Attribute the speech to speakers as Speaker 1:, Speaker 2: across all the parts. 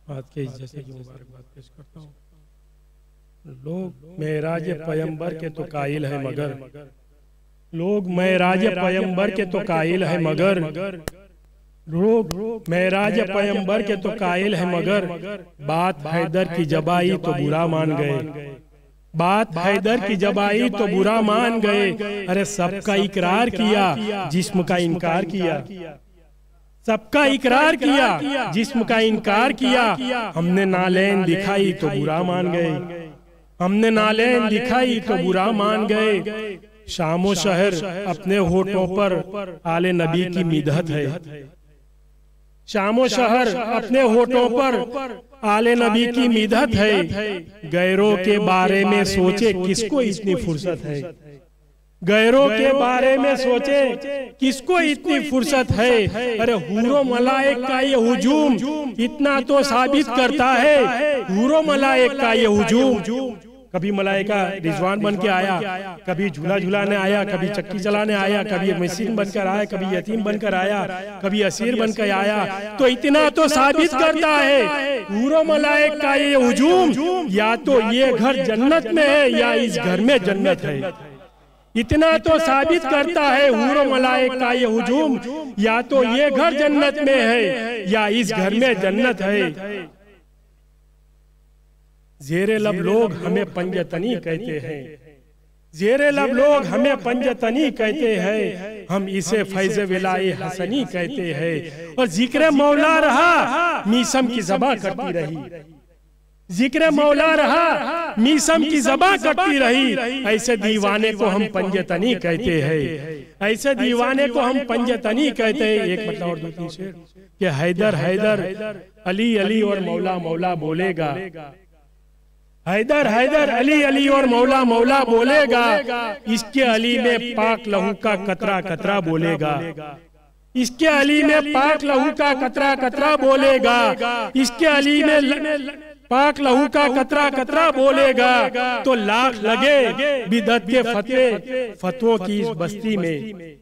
Speaker 1: आज के जैसे की मुबारकबाद पेश करता हूँ। लोग मेराज पैगंबर के तो कायल है मगर, लोग मेराज पैगंबर के तो कायल है मगर, लोग मेराज पैगंबर के तो कायल है मगर, बात हैदर की जब आई तो बुरा मान गए, बात हैदर की जब आई तो बुरा मान गए। अरे सबका इकरार किया, जिस्म का इनकार किया, सबका इकरार किया, जिस्म का इनकार किया। हमने नालैन दिखाई तो बुरा मान गए, हमने नालैन दिखाई तो बुरा मान गए। शामो शहर अपने होठों पर आले नबी की मिदहत है, शामो शहर अपने होठों पर आले नबी की मिदहत है। गैरों के बारे में सोचे किसको इतनी फुर्सत है, गैरों के बारे में सोचे किसको इतनी फुर्सत है। अरे हूरो मलाइक का ये हुजूम इतना तो साबित करता है, हूरो मलाइक का ये हुजूम। कभी मलाइका रिजवान बन के आया, कभी झूला झूलाने आया, कभी चक्की चलाने आया, कभी मशीन बनकर आया, कभी यतीम बनकर आया, कभी असीर बनकर आया। तो इतना तो साबित करता है हूरो मलाइक का ये हुजूम, या तो ये घर जन्नत में है या इस घर में जन्नत है। इतना तो साबित करता है हूरो मलाइक का ये हुजूम, या तो ये घर जन्नत में है या इस घर में जन्नत है। जेरे लब लोग हमें पंजतनी कहते हैं, जेरे लब लोग हमें पंजतनी कहते हैं, हम इसे फैज़ विलाए हसनी कहते हैं। और जिक्र मौला रहा मीसम की ज़बा करती रही, जिक्र मौला रहा मीसम की ज़बा करती रही। ऐसे दीवाने को हम पंजतनी कहते हैं, ऐसे दीवाने को हम पंजतनी कहते हैं। एक मतलब और दूसरी शेर कि हैदर हैदर अली अली और मौला मौला बोलेगा, हैदर हैदर अली अली और मौला मौला बोलेगा। इसके अली में पाक लहू का कतरा कतरा बोलेगा, इसके अली में पाक लहू का कतरा कतरा बोलेगा, इसके अली में पाक लहू का कतरा कतरा बोलेगा। तो लाख लगे बिदअत के फतवे फतवों की इस बस्ती में,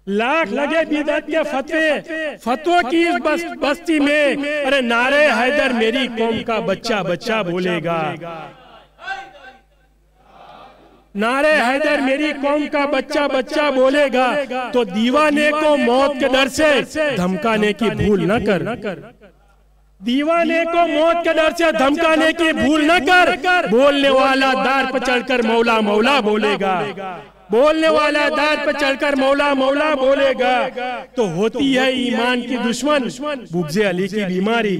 Speaker 1: लाख लगे बिदअत के फतवे फतवों की इस बस्ती में। अरे नारे हैदर मेरी कौम का बच्चा बच्चा बोलेगा, नारे हैदर मेरी कौम का बच्चा बच्चा बोलेगा। तो दीवाने को मौत के डर से धमकाने की भूल न कर, दीवाने को मौत के डर से धमकाने की भूल न कर। बोलने वाला दार पर चढ़कर मौला मौला बोलेगा, बोलने वाला दार पर चढ़कर मौला मौला बोलेगा। तो होती है ईमान की दुश्मन बुग़्ज़े अली की बीमारी,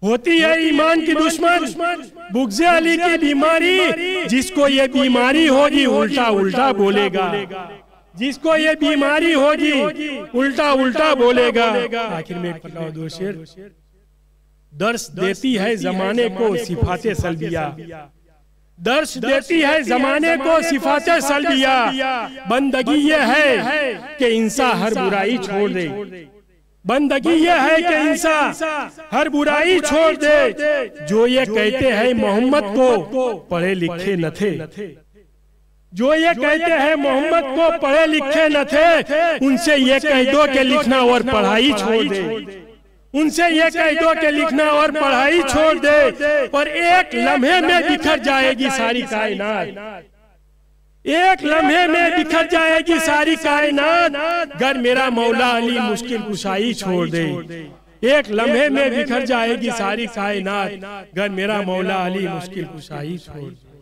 Speaker 1: होती है ईमान की दुश्मन बुग़्ज़े अली की बीमारी। जिसको ये बीमारी होगी उल्टा उल्टा बोलेगा, जिसको ये बीमारी होगी उल्टा उल्टा बोलेगा। आखिर में एक पता दो शेर, दर्श देती है जमाने को सिफाते सल्बिया, दर्श देती है जमाने को सिफाते सल्बिया। बंदगी ये है कि इंसान हर बुराई छोड़ दे, बंदगी ये है कि इंसान हर बुराई छोड़ दे। जो ये कहते हैं मोहम्मद को पढ़े लिखे न थे, जो ये कहते हैं मोहम्मद को पढ़े लिखे न थे, उनसे ये कह दो कि लिखना और पढ़ाई छोड़ दे, उनसे ये कह दो कि लिखना और पढ़ाई छोड़ दे। और एक लम्हे में बिखर जाएगी सारी कायनात, एक लम्हे में बिखर जाएगी सारी कायनात। गर मेरा मौला अली मुश्किल कुशाई छोड़ दे, एक लम्हे में बिखर जाएगी सारी कायनात। गर मेरा मौला अली मुश्किल कुशाई छोड़ दे।